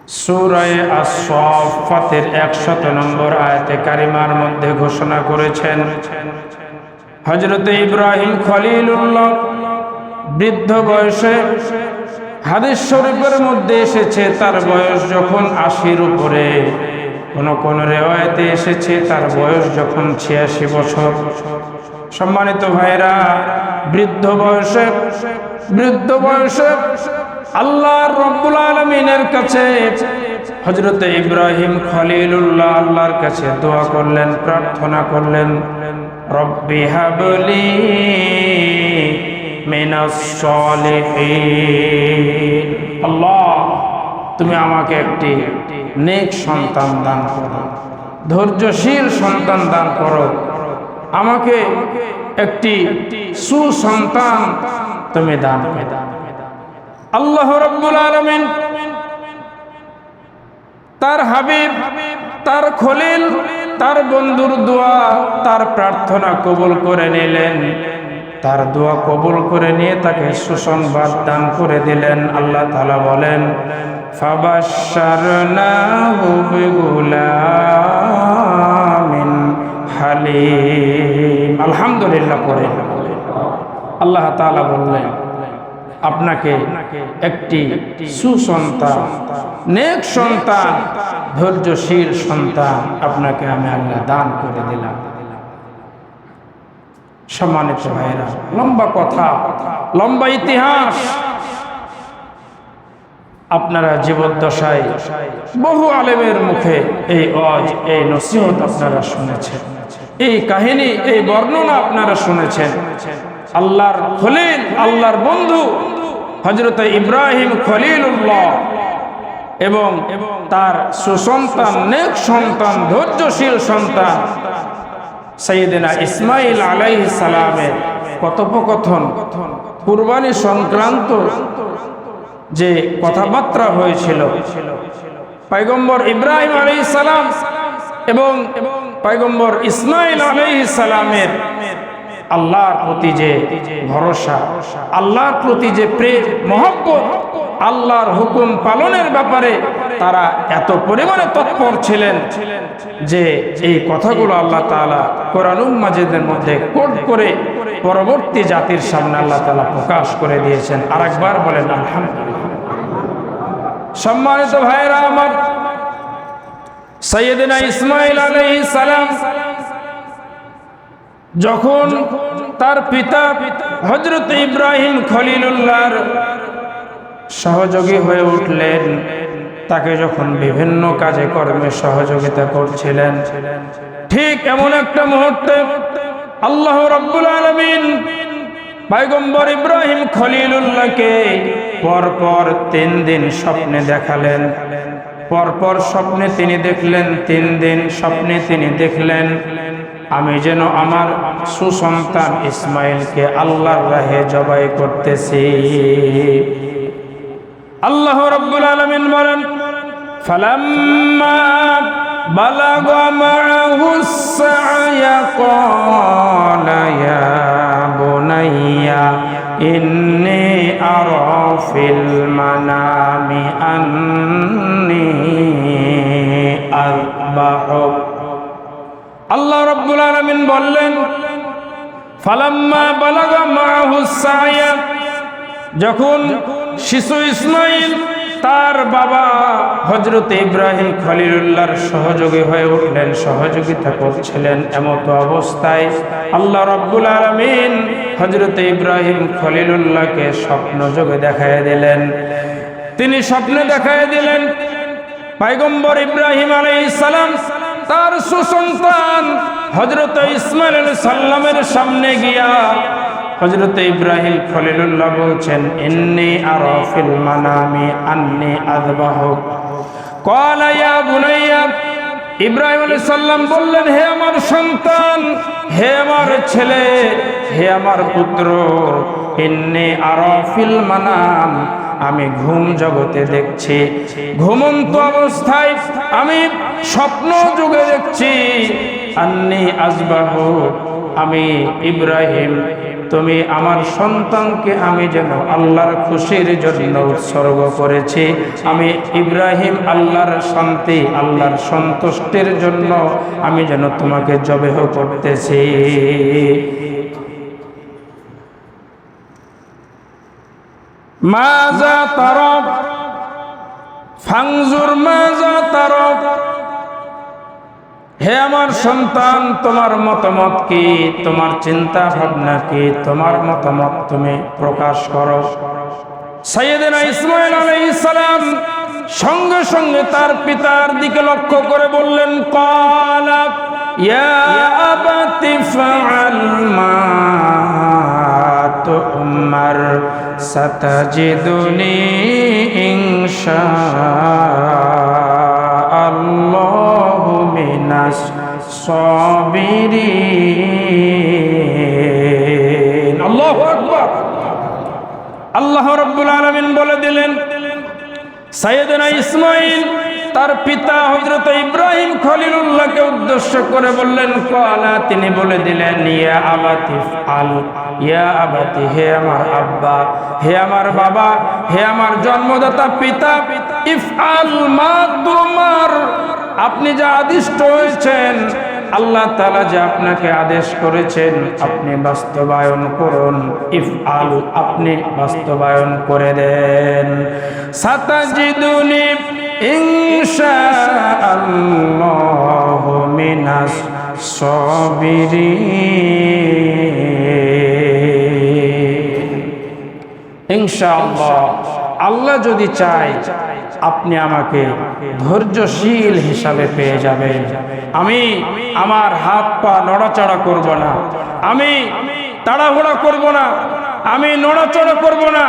সূরা আস-সাফফাতের 100 নম্বর আয়াতে কারিমার মধ্যে ঘোষণা করেছেন, হযরত ইব্রাহিম খলিলুল্লাহ বৃদ্ধ বয়সে, হাদিস শরীফের মধ্যে এসেছে তার বয়স যখন 80-র উপরে, কোন রিওয়ায়াতে এসেছে তার বয়স যখন 86 বছর। সম্মানিত ভাইরা, বৃদ্ধ বয়সে আল্লাহ রাব্বুল আলামিনের কাছে হযরত ইব্রাহিম খলিলুল্লাহ আল্লাহর কাছে দোয়া করলেন, প্রার্থনা করলেন, রব্বি হাবলি মিনাস সলিহিন। আল্লাহ, তুমি আমাকে একটি নেক সন্তান দান করো, ধৈর্যশীল সন্তান দান করো, আমাকে একটি সুসন্তান তুমি দান করো। আল্লাহ রাব্বুল আলামিন তার হাবিব, তার খলিল, তার বন্ধুর দোয়া, তার প্রার্থনা কবুল করে নিলেন। তার দোয়া কবুল করে নিয়ে তাকে সুসংবাদ দান করে দিলেন। আল্লাহ তাআলা বলেন, ফাবাশশারনাহু বিগুলামিন হালিম। আলহামদুলিল্লাহ পড়ে আল্লাহ তাআলা বললেন, আপনাকে একটি সুসন্তান, নেক সন্তান, ধৈর্যশীল সন্তান আপনাকে আমি আল্লাহ দান করে দিলাম। সম্মানিত ভাইরা, লম্বা কথা, লম্বা ইতিহাস। আপনারা জীবদ্দশায় বহু আলেমের মুখে এই নসিহত আপনারা শুনেছেন, এই কাহিনী, এই বর্ণনা আপনারা শুনেছেন। আল্লাহর খলিল, আল্লাহর বন্ধু হযরত ইব্রাহিম খলিলুল্লাহ এবং তার সুসন্তান, নেক সন্তান, ধৈর্যশীল সন্তান সাইয়েদনা ইসমাঈল আলাইহিস সালামের কথোপকথন, কুরবানি সংক্রান্ত যে কথাবার্তা হয়েছিল, পয়গম্বর ইব্রাহিম আলাইহিস সালাম এবং পয়গম্বর ইসমাঈল আলাইহিস সালামের আল্লাহর প্রতি যে ভরসা, আল্লাহর প্রতি যে প্রেম, মহব্বত, আল্লাহর হুকুম পালনের ব্যাপারে তারা এত পরিমাণে তৎপর ছিলেন যে এই কথাগুলো আল্লাহ তাআলা কোরআনুল মাজিদের মধ্যে কোট করে পরবর্তী জাতির সামনে আল্লাহ তাআলা প্রকাশ করে দিয়েছেন। আরেকবার বলেন আলহামদুলিল্লাহ। সম্মানিত ভাইরা আমার, সাইয়েদনা ইসমাঈল আলাইহিস সালাম যখন তার পিতা হযরত ইব্রাহিম খলিলুল্লাহর সহযোগী হয়ে উঠলেন, তাকে যখন বিভিন্ন কাজে কর্মে সহযোগিতা করছিলেন, ঠিক এমন একটা মুহূর্তে আল্লাহ রাব্বুল আলামিন পয়গম্বর ইব্রাহিম খলিলুল্লাহকে পরপর 3 দিন স্বপ্নে দেখালেন। পরপর স্বপ্নে তিনি দেখলেন, 3 দিন স্বপ্নে তিনি দেখলেন, আমি যেন আমার সুসন্তান ইসমাইলকে আল্লাহর রাহে জবাই করতেছি। আল্লাহ রাব্বুল আলামিন বলেন, ফালাম্মা বালাগা মা'হুস সা'য়া ক্বালা ইয়া বুনাইয়া ইন্নী আরা ফিল মানামি আন্নী আযবাহুক। আল্লাহ রাব্বুল আলামিন বললেন, ফালাম্মা বালাগা মা'হুস সা'য়া, যখন শিশু ইসমাঈল তার বাবা হযরত ইব্রাহিম খলিলুল্লাহর সহযোগী হয়ে উঠলেন, সহযোগিতা করছিলেন, এমত অবস্থায় আল্লাহ রাব্বুল আলামিন হযরত ইব্রাহিম খলিলুল্লাহকে স্বপ্ন যোগে দেখায় দিলেন। তিনি স্বপ্নে দেখায় দিলেন পয়গম্বর ইব্রাহিম আলাইহিস সালাম তার সুসন্তান হযরত ইসমাঈল আলাইহিস সালামের সামনে গিয়া হযরত ইব্রাহিম খলিলুল্লাহ বলছেন, ইন্নী আরা ফিল মানামি আন্নী আযবাহুক। ক্বালা ইয়া বুনাইয়া, ইব্রাহিম আলাইহিস সালাম বললেন, হে আমার সন্তান, হে আমার ছেলে, হে আমার পুত্র, ইন্নী আরা ফিল মানাম, আমি ঘুম জগতে দেখছি, ঘুমন্ত অবস্থায় আমি স্বপ্ন যুগে দেখছি, আন্নী আযবাহুক, আমি ইব্রাহিম তুমি আমার সন্তানকে আমি যেন আল্লাহর খুশির জন্য উৎসর্গ করেছি। আমি ইব্রাহিম আল্লাহর শান্তি, আল্লাহর সন্তুষ্টির জন্য আমি যেন তোমাকে জবেহ করতেছি। মাযা তারাক ফানজুর মাযা তারাক, হে আমার সন্তান তোমার মতামত কি, তোমার চিন্তা ভাবনা কি, তোমার মতামত তুমি প্রকাশ করো। সাইয়েদনা ইসমাঈল আলাইহিস সালাম সঙ্গে সঙ্গে তার পিতার দিকে লক্ষ্য করে বললেন, ক্বালা ইয়া আবাতি ফাআল মা তু'মার সাতাজিদুনি ইনশাআল্লাহু মিনাস সাবিরিন। আল্লাহু আকবার। আল্লাহ রাব্বুল আলামিন বলে দিলেন, সাইয়েদনা ইসমাঈল তার পিতা হযরত ইব্রাহিম খলিলুল্লাহকে উদ্দেশ্য করে বললেন, ক্বালা তিনি বলে দিলেন, ইয়া আবাতি ফাআল, ইয়া আবাতি হে আমার আব্বা, হে আমার বাবা, হে আমার জন্মদাতা পিতা, ইফআল মা তুমার, আপনি যা আদিষ্ট হয়েছেন, আল্লাহ তাআলা যে আপনাকে আদেশ করেছেন আপনি বাস্তবায়ন করুন। ইফআল, আপনি বাস্তবায়ন করে দেন। সাতাজিদুনি ইনশাআল্লাহু মিনাস সাবিরিন। ইনশাআল্লাহ, আল্লাহ যদি চায় আপনি আমাকে ধৈর্যশীল হিসাবে পেয়ে যাবেন। আমি আমার হাত পা নড়াচড়া করব না, আমি তাড়াহুড়া করব না, আমি নড়াচড়া করব না,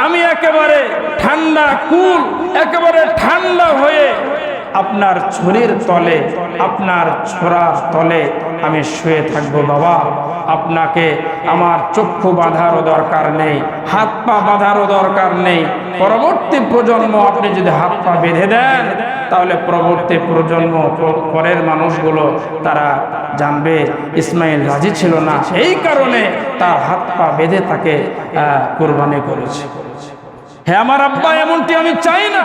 আমি একেবারে ঠান্ডা কুল, একেবারে ঠান্ডা হয়ে আপনার ছুরির তলে, আপনার ছোরার তলে আমি শুয়ে থাকবো। বাবা, আপনাকে আমার চক্ষু বাঁধারও দরকার নেই, হাত পা বাঁধারও দরকার নেই। পরবর্তী প্রজন্ম আপনি যদি হাত পা বেঁধে দেন তাহলে পরবর্তী প্রজন্ম, পরের মানুষগুলো তারা জানবে ইসমাঈল রাজি ছিল না, এই কারণে তার হাত পা বেঁধে তাকে কুরবানি করেছে। হে আমার আব্বা, এমনটি আমি চাই না,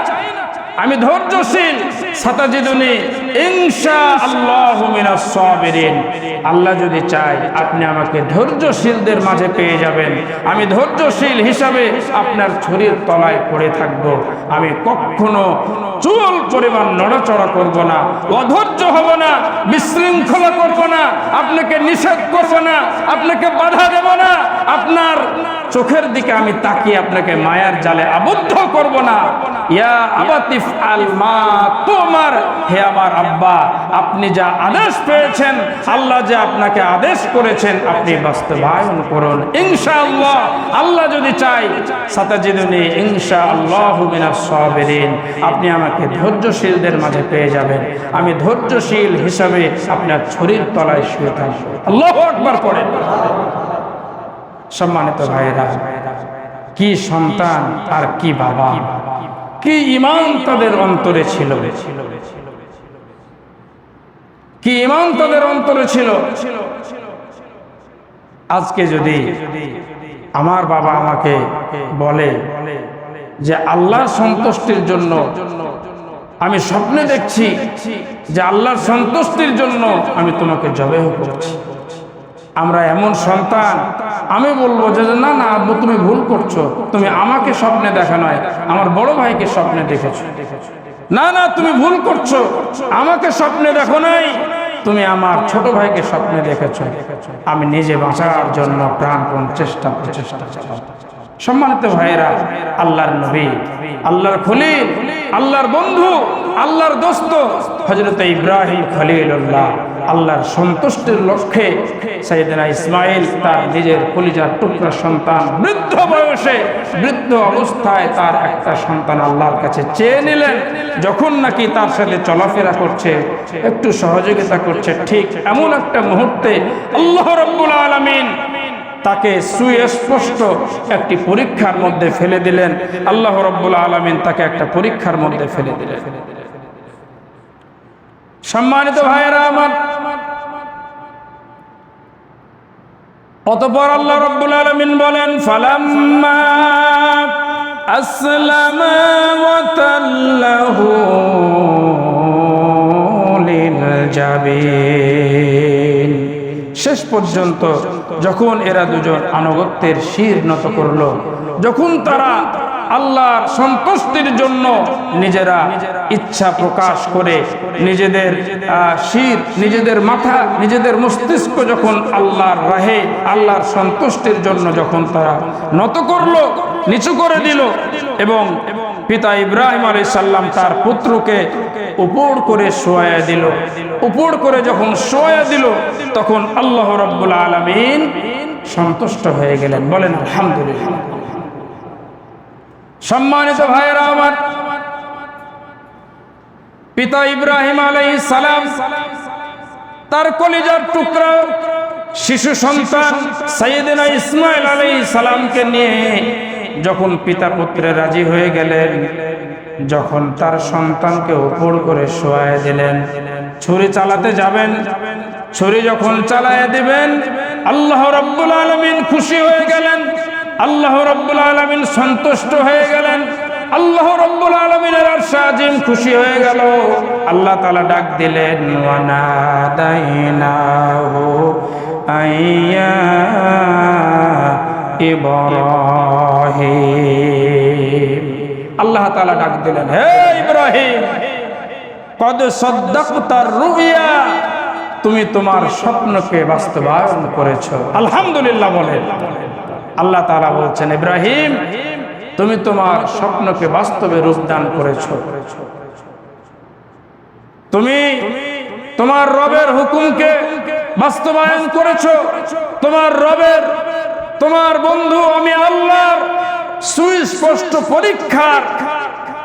আমি ধৈর্যশীল। সাতাজিদুনি ইনশাআল্লাহু মিনাস সাবিরিন, আল্লাহ যদি চায় আপনি আমাকে ধৈর্যশীলদের মাঝে পেয়ে যাবেন। আমি ধৈর্যশীল হিসাবে আপনার ছুরির তলায় পড়ে থাকব। আমি কখনো চুল পরিমাণ নড়াচড়া করব না, অধৈর্য হব না, বিশৃঙ্খলা করব না, আপনাকে নিষেধ করব না, আপনাকে বাধা দেব না, আপনার চোখের দিকে আমি তাকিয়ে আপনাকে মায়ার জালে আবদ্ধ করব না। ইয়া আবাতি ফাআল মা তুমার, হে আমার আব্বা, আপনি যা আদেশ পেয়েছেন, আল্লাহ যে আপনাকে আদেশ করেছেন, আপনি বাস্তবায়ন করুন। ইনশাআল্লাহ, আল্লাহ যদি চায়, সাতাজিদুনি ইনশাআল্লাহু মিনাস সাবিরিন, আপনি আমাকে ধৈর্যশীলদের মাঝে পেয়ে যাবেন। আমি ধৈর্যশীল হিসাবে আপনার ছুরির তলায় শুয়ে থাকব। আল্লাহু আকবার পড়েন। সম্মানিত ভাইয়েরা, কি সন্তান আর কি বাবা, কি ঈমান তাদের অন্তরে ছিল, কি ঈমান তাদের অন্তরে ছিল। আজকে যদি আমার বাবা আমাকে বলে যে আল্লাহর সন্তুষ্টির জন্য আমি স্বপ্নে দেখছি যে আল্লাহর সন্তুষ্টির জন্য আমি তোমাকে জবেহ করছি, আমরা এমন সন্তান, আমি বলবো যে না না আব্বু, তুমি ভুল করছো, তুমি আমাকে স্বপ্নে দেখা নয়, আমার বড় ভাইকে স্বপ্নে দেখেছো। না না, তুমি ভুল করছো, আমাকে স্বপ্নে দেখো নাই, তুমি আমার ছোট ভাইকে স্বপ্নে দেখেছো। আমি নিজে বাঁচার জন্য প্রাণপণ চেষ্টা চালাবো। সম্মানিত ভাইয়েরা, আল্লাহর নবী, আল্লাহর খলিল, আল্লাহর বন্ধু, আল্লাহর দোস্ত হযরত ইব্রাহিম খলিলুল্লাহ আল্লাহর সন্তুষ্টির লক্ষ্যে সাইয়েদনা ইসমাঈল তার নিজের কলিজার টুকরা সন্তান বৃদ্ধ বয়সে, বৃদ্ধ অবস্থায় তার একটা সন্তান আল্লাহর কাছে চেয়ে নিলেন। যখন নাকি তার সাথে চলাফেরা করছে, একটু সহযোগিতা করছে, ঠিক এমন একটা মুহূর্তে আল্লাহ রাব্বুল আলামিন তাকে সুস্পষ্ট একটি পরীক্ষার মধ্যে ফেলে দিলেন। আল্লাহ রাব্বুল আলামিন তাকে একটা পরীক্ষার মধ্যে ফেলে দিলেন। সম্মানিত ভাইয়েরা আমার, অতঃপর আল্লাহ রাব্বুল আলামিন বলেন ফালাম্মা আসলামা ওয়া তাল্লাহু লিল জাবিন। শেষ পর্যন্ত যখন এরা দুজন আনুগত্যের শির নত করল, যখন তারা আল্লাহর সন্তুষ্টির জন্য নিজেরা ইচ্ছা প্রকাশ করে নিজেদের শির, নিজেদের মাথা, নিজেদের মস্তিষ্ক যখন আল্লাহর রাহে, আল্লাহর সন্তুষ্টির জন্য যখন তারা নত করলো, নিচু করে দিল, এবং পিতা ইব্রাহিম আলাইহিস সালাম তার পুত্রকে উপর করে শোয়া দিল, উপর করে যখন শোয়া দিল, তখন আল্লাহ রাব্বুল আলামিন সন্তুষ্ট হয়ে গেলেন। বলেন আলহামদুলিল্লাহ। সম্মানিত ভাইয়েরা আমার, পিতা ইব্রাহিম আলাইহিস সালাম তার কলিজার টুকরা শিশু সন্তান সাইয়েদনা ইসমাঈল আলাইহিস সালামকে নিয়ে যখন পিতা পুত্রে রাজি হয়ে গেলেন, যখন তার সন্তানকে উপর করে শোয়ায় দিলেন, ছুরি চালাতে যাবেন, ছুরি যখন চালায় দিবেন, আল্লাহ রাব্বুল আলামিন খুশি হয়ে গেলেন, আল্লাহ রাব্বুল আলামিন সন্তুষ্ট হয়ে গেলেন, আল্লাহ রাব্বুল আলামিনের আরশ আজিম খুশি হয়ে গেল। আল্লাহ তাআলা ডাক দিলেন ওয়া নাদাইনাহু আইয়া ইব্রাহিম। আল্লাহ তাআলা ডাক দিলেন, হে ইব্রাহিম, কদ সাদ্দাকতার রুইয়া, তুমি তোমার স্বপ্নকে বাস্তবায়ন করেছো। আলহামদুলিল্লাহ বলেন। আল্লাহ তাআলা বলছেন, ইব্রাহিম, তুমি তোমার স্বপ্নকে বাস্তবে রূপদান করেছো, তুমি তোমার রবের হুকুমকে বাস্তবায়ন করেছো, তোমার রবের, তোমার বন্ধু আমি আল্লাহর সুস্পষ্ট পরীক্ষার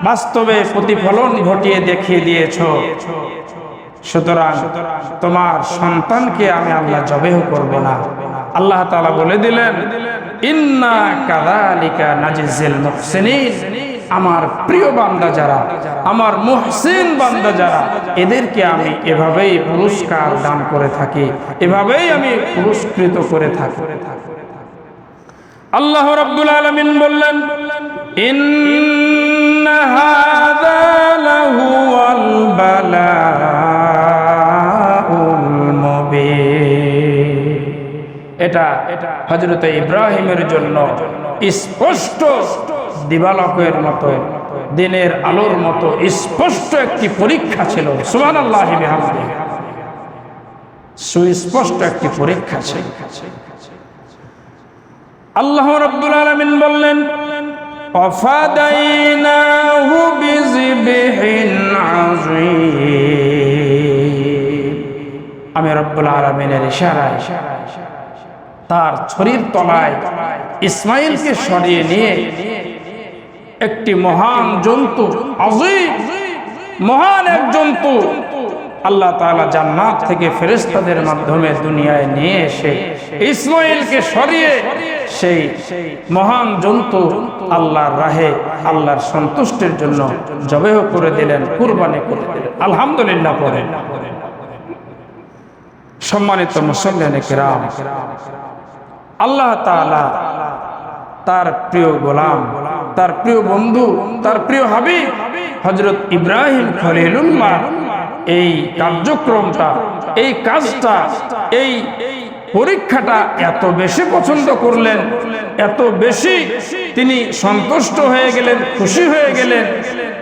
বাস্তবে প্রতিফলন ঘটিয়ে দেখিয়ে দিয়েছো। সুতরাং তোমার সন্তানকে আমি আল্লাহ জবেহ করব না। আল্লাহ তাআলা বলে দিলেন, ইন্না কাযালিকা নাজিজিল মুহসিনিন, আমার প্রিয় বান্দা যারা, আমার মুহসিন বান্দা যারা, এদেরকে আমি এভাবেই পুরস্কার দান করে থাকি, এভাবেই আমি পুরস্কৃত করে থাকি। আল্লাহ রাব্বুল আলামিন বললেন, ইন্না হাযা লাহুয়াল বালাউল মুবিন। এটা হযরত ইব্রাহিমের জন্য স্পষ্ট দিবালোকের মতো, দিনের আলোর মতো স্পষ্ট একটি পরীক্ষা ছিল। সুবহানাল্লাহি বিহামদিহি। সুস্পষ্ট একটি পরীক্ষা ছিল। আল্লাহ রাব্বুল আলামিন বললেন, ওয়াফাদাইনাহু বিযিবহিন আযীম। আমি রব্বুল আলামিনের ইশারায় তার ছড়ির তলায় ইসমাইলকে সরিয়ে নিয়ে একটি মহান জন্তু, আযীম, মহান এক জন্তু আল্লাহ তাআলা জান্নাত থেকে ফেরেশতাদের মাধ্যমে দুনিয়ায় নিয়ে এসে ইসমাইলকে সরিয়ে সেই মহান জন্তু আল্লাহর রাহে, আল্লাহর সন্তুষ্টির জন্য জবেহ করে দিলেন, কুরবানি করে দিলেন। আলহামদুলিল্লাহ পড়েন। সম্মানিত মুসল্লিয়ানে কিরাম, আল্লাহ তাআলা তার প্রিয় গোলাম, তার প্রিয় বন্ধু, তার প্রিয় হাবিব হযরত ইব্রাহিম খলিলুল্লাহ এই কার্যক্রমটা, এই কাজটা, এই পরীক্ষাটা এত বেশি পছন্দ করলেন, এত বেশি তিনি সন্তুষ্ট হয়ে গেলেন, খুশি হয়ে গেলেন,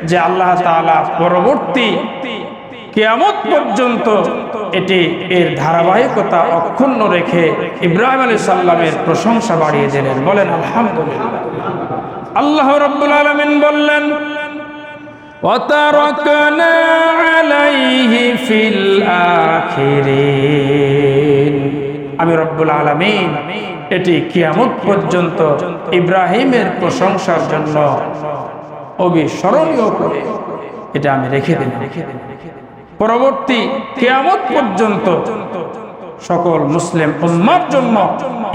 যে আল্লাহ তাআলা পরবর্তী কিয়ামত পর্যন্ত এর ধারাবাহিকতা অক্ষুণ্ণ রেখে ইব্রাহিম আলাইহিস সালামের প্রশংসা বাড়িয়ে দিলেন। বলেন আলহামদুলিল্লাহ। আল্লাহ রাব্বুল আলামিন বললেন, وَتَرَكْنَا عَلَيْهِ فِي الْآخِرِينَ। আমি রব্বুল আলামিন এটি কিয়ামত পর্যন্ত ইব্রাহিমের প্রশংসার জন্য অবিস্মরণীয় করে এটা আমি রেখে দিলাম। পরবর্তী কিয়ামত পর্যন্ত সকল মুসলিম উম্মার জন্য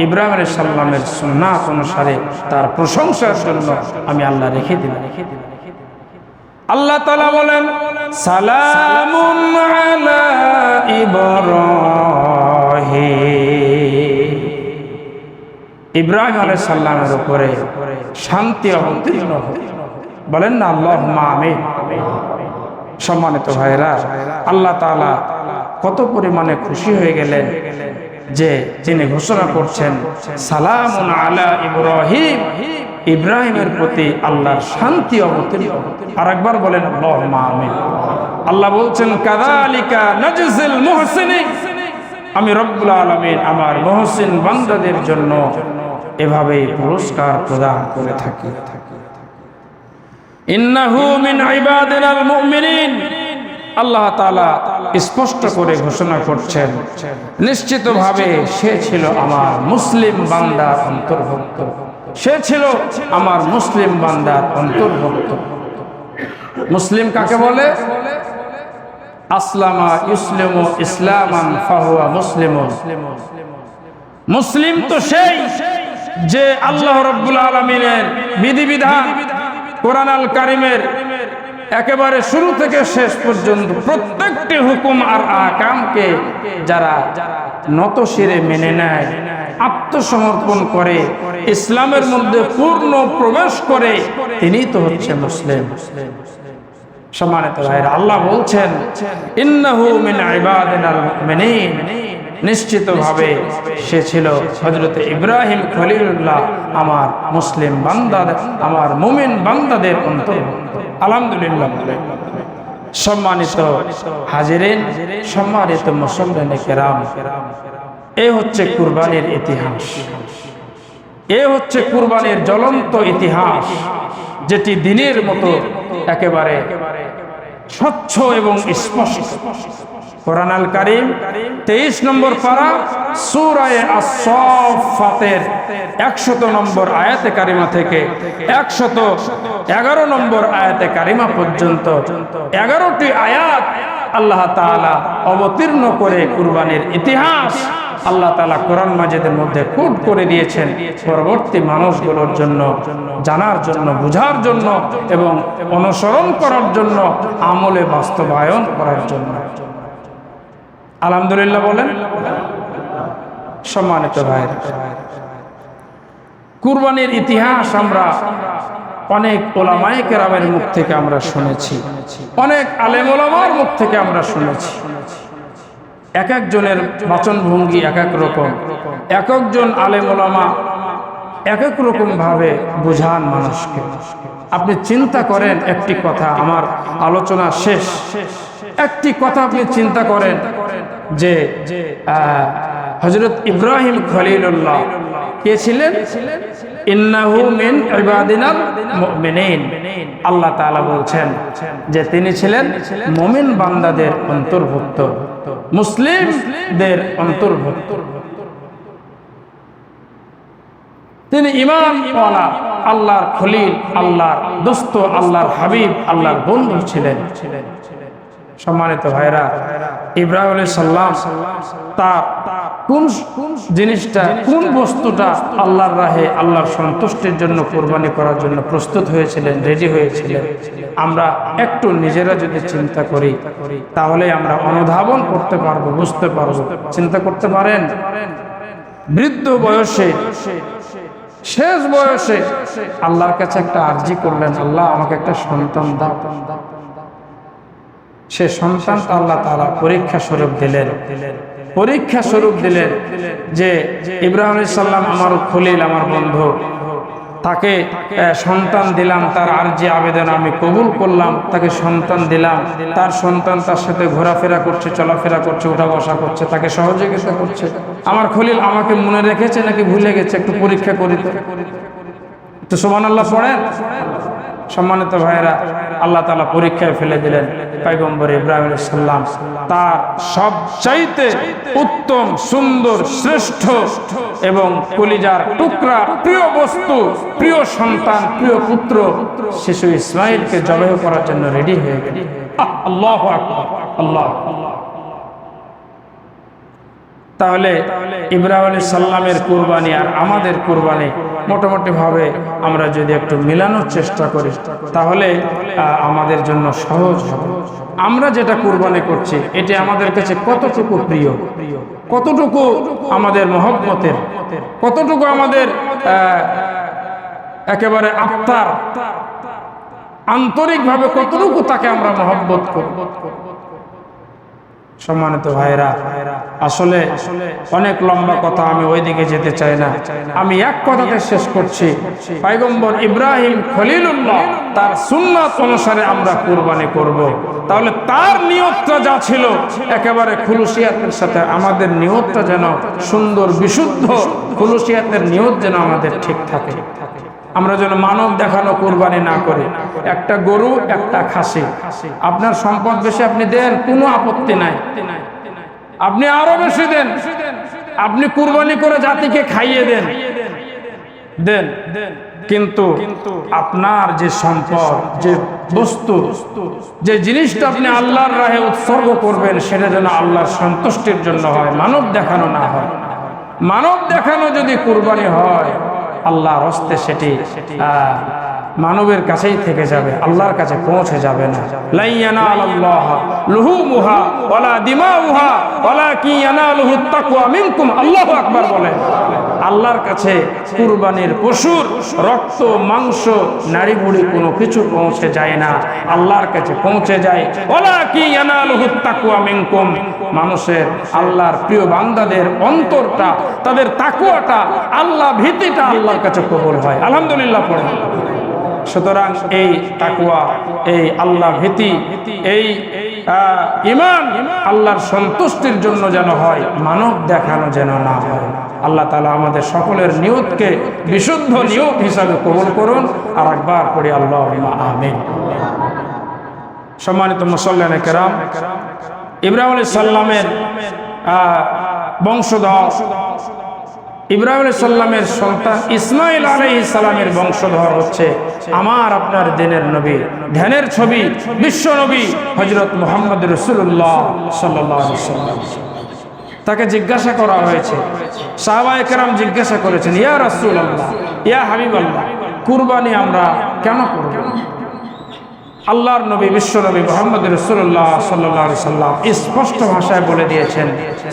ইব্রাহিম আলাইহিস সালামের সুন্নাত অনুসারে তার প্রশংসার জন্য আমি আল্লাহ রেখে দিলাম। আল্লাহ তাআলা বলেন, সালামুন আলা ইব্রাহিম। ইব্রাহিম আলাইহিস সালামের উপরে শান্তি অবতীর্ণ হোক। বলেন না আল্লাহুম্মা আমিন। সম্মানিত ভাইরা, আল্লাহ তাআলা কত পরিমাণে খুশি হয়ে গেলেন যে তিনি ঘোষণা করছেন সালামুন আলা ইব্রাহিম, ইব্রাহিমের প্রতি আল্লাহর শান্তি অবতীর্ণ। আরেকবার বলেন আল্লাহুম্মা আমিন। আল্লাহ বলছেন কাযালিকা নাজজিল মুহসিনিন, আমি রব্বুল আলামিন আমার মুহসিন বান্দাদের জন্য এভাবেই পুরস্কার প্রদান করে থাকি। ইন্নাহু মিন ইবাদিনাল মুমিনিন, আল্লাহ তাআলা স্পষ্ট করে ঘোষণা করছেন নিশ্চিতভাবে সে ছিল আমার মুসলিম বান্দার অন্তর্ভুক্ত, সে ছিল আমার মুসলিম বান্দার অন্তর্ভুক্ত। মুসলিম কাকে বলে? আসলামা ইসলামু ইসলামান ফাহুয়া মুসলিমুন। মুসলিম তো সেই যে আল্লাহ রাব্বুল আলামিনের বিধিবিধান কোরআন আল কারিমের একেবারে শুরু থেকে শেষ পর্যন্ত প্রত্যেকটি হুকুম আর আহকামকে যারা নতশিরে মেনে নেয়, আত্মসমর্পণ করে, ইসলামের মধ্যে পূর্ণ প্রবেশ করে, তিনিই তো হচ্ছে মুসলিম। সম্মানিত ভাইরা, আল্লাহ বলছেন ইন্নাহু মিন ইবাদিনাল মুমিনিন, নিশ্চিতভাবে সে ছিল হযরত ইব্রাহিম খলিলুল্লাহ আমার মুসলিম বান্দা, আমার মুমিন বান্দাদের অন্তর্ভুক্ত। আলহামদুলিল্লাহ। সম্মানিত হাজিরিন, সম্মানিত মুসল্লিনে কেরাম, এই হচ্ছে কুরবানির ইতিহাস, এই হচ্ছে কুরবানির জ্বলন্ত ইতিহাস, যেটি দিনের মতো একেবারে স্বচ্ছ এবং স্পষ্ট। কোরআন আল কারীম 23 নম্বর পারা সূরা আস-সাফফাতের 100 নম্বর আয়াতে কারিমা থেকে 111 নম্বর আয়াতে কারিমা পর্যন্ত 11টি আয়াত আল্লাহ তাআলা অবতীর্ণ করে কুরবানির ইতিহাস আল্লাহ তাআলা কোরআন মাজিদের মধ্যে কোট করে দিয়েছেন পরবর্তী মানুষগুলোর জন্য, জানার জন্য, বুঝার জন্য এবং অনুসরণ করার জন্য, আমলে বাস্তবায়ন করার জন্য। আলহামদুলিল্লাহ বলেন। সম্মানিত ভাইরা, কুরবানির ইতিহাস আমরা অনেক ওলামায়ে কেরামের মুখ থেকে আমরা শুনেছি, অনেক আলেম ওলামার মুখ থেকে আমরা শুনেছি। এক একজনের বাচন ভঙ্গি এক এক রকম, এক একজন আলেম ওলামা এক এক রকম ভাবে বুঝান মানুষকে। আপনি চিন্তা করেন একটি কথা, আমার আলোচনা শেষ, একটি কথা আপনি চিন্তা করেন যে হযরত ইব্রাহিম খলিলুল্লাহ কে ছিলেন? ইন্নাহু মিন ইবাদিনাল মুমিনিন। আল্লাহ তাআলা বলছেন যে তিনি ছিলেন মুমিন বান্দাদের অন্তর্ভুক্ত, মুসলিমদের অন্তর্ভুক্ত। তিনি ঈমানওয়ালা, আল্লাহর খলিল, আল্লাহর দোস্ত, আল্লাহর হাবিব, আল্লাহর বন্ধু ছিলেন। সম্মানিত ভাইরা, ইব্রাহিম আলাইহিস সালাম তার কোন জিনিসটা, কোন বস্তুটা আল্লাহর রাহে, আল্লাহর সন্তুষ্টির জন্য কুরবানি করার জন্য প্রস্তুত হয়েছিলেন, রেডি হয়েছিলেন? আমরা একটু নিজেরা যদি চিন্তা করি তাহলে আমরা অনুধাবন করতে পারবো, বুঝতে পারবো। চিন্তা করতে পারেন, বৃদ্ধ বয়সে, শেষ বয়সে আল্লাহর কাছে একটা আরজি করলেন, আল্লাহ আমাকে একটা সন্তান দাও। সে সন্তান আল্লাহ তাআলা পরীক্ষা স্বরূপ দিলেন, পরীক্ষা স্বরূপ দিলেন যে ইব্রাহিম আলাইহিস সালাম আমার খলিল, আমার বন্ধু, তাকে সন্তান দিলাম, তার আরজি আবেদন আমি কবুল করলাম, তাকে সন্তান দিলাম, তার সন্তান তার সাথে ঘোরাফেরা করছে, চলাফেরা করছে, উঠা বসা করছে, তাকে সহযোগিতা করছে। আমার খলিল আমাকে মনে রেখেছে নাকি ভুলে গেছে, একটু পরীক্ষা করি তো। একটু সুবহানাল্লাহ পড়েন। সম্মানিত ভাইরা, আল্লাহ তাআলা পরীক্ষায় ফেলে দিলেন পয়গম্বর ইব্রাহিম আলাইহিস সালাম, তার সবচাইতে উত্তম, সুন্দর, শ্রেষ্ঠ এবং কলিজার টুকরা, প্রিয় বস্তু, প্রিয় সন্তান, প্রিয় পুত্র শিশু ইসমাঈলকে জবাহ করার জন্য রেডি হয়ে গেলেন। আল্লাহু আকবার, আল্লাহ। তাহলে ইব্রাহিম আলাইহিস সালামের কুরবানি আর আমাদের কুরবানি মোটামুটি ভাবে আমরা যদি একটু মিলানোর চেষ্টা করি তাহলে আমাদের জন্য সহজ হবে। আমরা যেটা কুরবানি করছি এটা আমাদের কাছে কতটুকু প্রিয়, কতটুকু আমাদের মহব্বতের, কতটুকু আমাদের একেবারে আত্মার আন্তরিকভাবে কতটুকু তাকে আমরা মহব্বত করি। সম্মানিত ভাইরা, আসলে অনেক লম্বা কথা, আমি ওইদিকে যেতে চাই না। আমি এক কথাতে শেষ করছি, পয়গম্বর ইব্রাহিম খলিলুল্লাহ তার সুন্নাত অনুসারে আমরা কুরবানি করব। তাহলে তার নিয়তটা যা ছিল একেবারে খুলুসিয়াতের সাথে আমাদের নিয়তটা যেন সুন্দর বিশুদ্ধ, খুলুসিয়াতের নিয়ত যেন আমাদের ঠিক থাকে। আমরা যেন মানব দেখানো কুরবানি না করি। একটা গরু, একটা খাসি, আপনার সম্পদ বেশি আপনি দেন, কোনো আপত্তি নাই, আপনি আরো বেশি দেন, আপনি কুরবানি করে জাতিকে খাইয়ে দেন, দেন, কিন্তু আপনার যে সম্পদ, যে বস্তু, যে জিনিসটা আপনি আল্লাহর রাহে উৎসর্গ করবেন সেটা যেন আল্লাহর সন্তুষ্টির জন্য হয়, মানব দেখানো না হয়। মানব দেখানো যদি কুরবানি হয় আল্লাহর হস্তে সেটি মানবের কাছেই থেকে যাবে, আল্লাহর কাছে পৌঁছে যাবে না। লা ইয়ানালাল্লাহ লুহুমুহা ওয়ালা দিমাউহা ওয়ালাকিন ইয়ানালুহুত তাকওয়া মিনকুম। আল্লাহু আকবার বলেন। আল্লাহর কাছে কুরবানির পশুর রক্ত, মাংস, নাড়ি ভুড়ি কোনো কিছু পৌঁছে যায় না, আল্লাহর কাছে পৌঁছে যায় ওয়ালাকিন ইয়ানালুহুত তাকওয়া মিনকুম। মানুষের, আল্লাহর প্রিয় বান্দাদের অন্তরটা, তাদের তাকওয়াটা, আল্লাহ ভীতিটা আল্লাহর কাছে কবুল হয়। আলহামদুলিল্লাহ পড়েন। সুতরাং এই তাকওয়া, এই আল্লাহ ভীতি, এই ঈমান আল্লাহর সন্তুষ্টির জন্য যেন হয়, মানব দেখানো যেন না হয়। আল্লাহ তাআলা আমাদের সকলের নিয়তকে বিশুদ্ধ নিয়ত হিসাবে কবুল করুন। আর একবার পড়ি আল্লাহুম্মা আমিন। সম্মানিত মুসল্লিয়ানে কেরাম, ইব্রাহিম আলাইহিস সালামের বংশধর, ইব্রাহিম আলাইহিস সালামের সন্তান ইসমাঈল আলাইহিস সালামের বংশধর হচ্ছে আমার আপনার দিনের নবী, ধ্যানের ছবি, বিশ্ব নবী হযরত মুহাম্মদ রাসূলুল্লাহ সাল্লাল্লাহু আলাইহি ওয়াসাল্লাম। তাকে জিজ্ঞাসা করা হয়েছে, সাহাবায়ে কেরাম জিজ্ঞাসা করেছেন, ইয়া রাসূলুল্লাহ, ইয়া হাবিবাল্লাহ, কুরবানি আমরা কেন করব? আল্লাহর নবী, বিশ্ব নবী মুহাম্মদ রাসূলুল্লাহ সাল্লাল্লাহু আলাইহি ওয়াসাল্লাম স্পষ্ট ভাষায় বলে দিয়েছেন,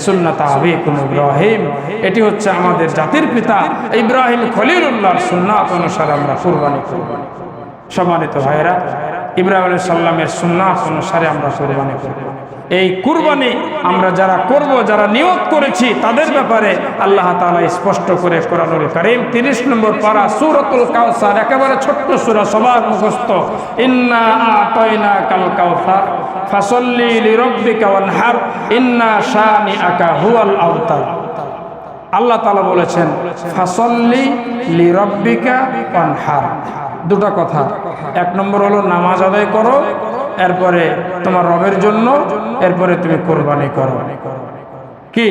সুন্নাত আবিকুম ইব্রাহিম, এটি হচ্ছে আমাদের জাতির পিতা ইব্রাহিম খলিলুল্লাহর সুন্নাত অনুসারে আমরা কুরবানি করব। সম্মানিত ভাইরা, ইব্রাহিম আলাইহিস সালামের সুন্নাত অনুসারে আমরা কুরবানি করব। এই কুরবানি আমরা যারা করব, যারা নিয়ত করেছি তাদের ব্যাপারে আল্লাহ তাআলা স্পষ্ট করে কোরআনুল কারীম 30 নম্বর পারা সূরাতুল কাউসার, একেবারে ছোট্ট সূরা, সবার মুখস্থ, ইন্না আতাইনাকাল কাউসার ফাসাল্লি লিরাব্বিকা ওয়ানহার ইন্না শানিআকা হুয়াল আবতার। আল্লাহ তাআলা বলেছেন ফাসাল্লি লিরাব্বিকা ওয়ানহার। দুটো কথা, এক নম্বর হলো নামাজ আদায় করো, এরপরে তোমার রবের জন্য, এরপরে তুমি কুরবানি করো। কি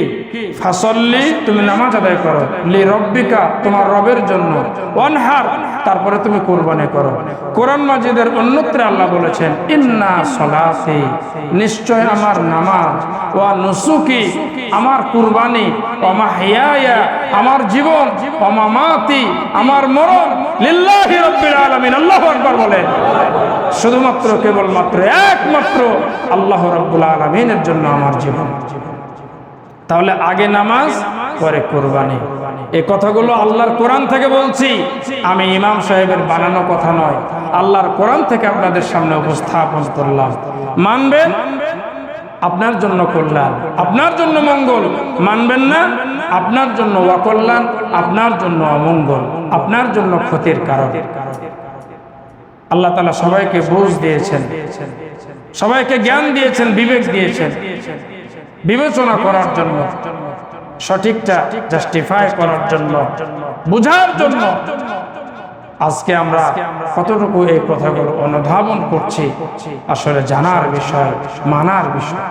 ফাসল্লি, তুমি নামাজ আদায় করো, লি রব্বিকা, তোমার রবের জন্য, ওয়ানহার, তারপরে তুমি কুরবানি করো। কোরআন মাজিদের অন্যত্রে আল্লাহ বলেছেন ইন্না সলাতি, নিশ্চয় আমার নামাজ, ওয়া নুসুকি, আমার কুরবানি, ওয়া মাহইয়ায়া, আমার জীবন, ওয়া মামাতি, আমার মরণ, লিল্লাহি রাব্বিল আলামিন। আল্লাহু আকবার বলেন। শুধুমাত্র, কেবলমাত্র, একমাত্র আল্লাহ রাব্বুল আলামিনের জন্য আমার জীবন। তাহলে আগে নামাজ, পরে কুরবানি। এই কথাগুলো আল্লাহর কোরআন থেকে বলছি, আমি ইমাম সাহেবের বানানো কথা নয়, আল্লাহর কোরআন থেকে আপনাদের সামনে উপস্থাপন করলাম। মানবেন, আপনার জন্য কল্যাণ, আপনার জন্য মঙ্গল। মানবেন না, আপনার জন্য অকল্যাণ, আপনার জন্য অমঙ্গল, আপনার জন্য ক্ষতির কারণ। আল্লাহ তাআলা সবাইকে বুঝ দিয়েছেন, সবাইকে জ্ঞান দিয়েছেন, বিবেক দিয়েছেন, বিবেচনা করার জন্য, সঠিকটা জাস্টিফাই করার জন্য, বুঝার জন্য। আজকে আমরা কতটুকু এই কথাগুলো অনুধাবন করছি আসলে জানার বিষয়, মানার বিষয়।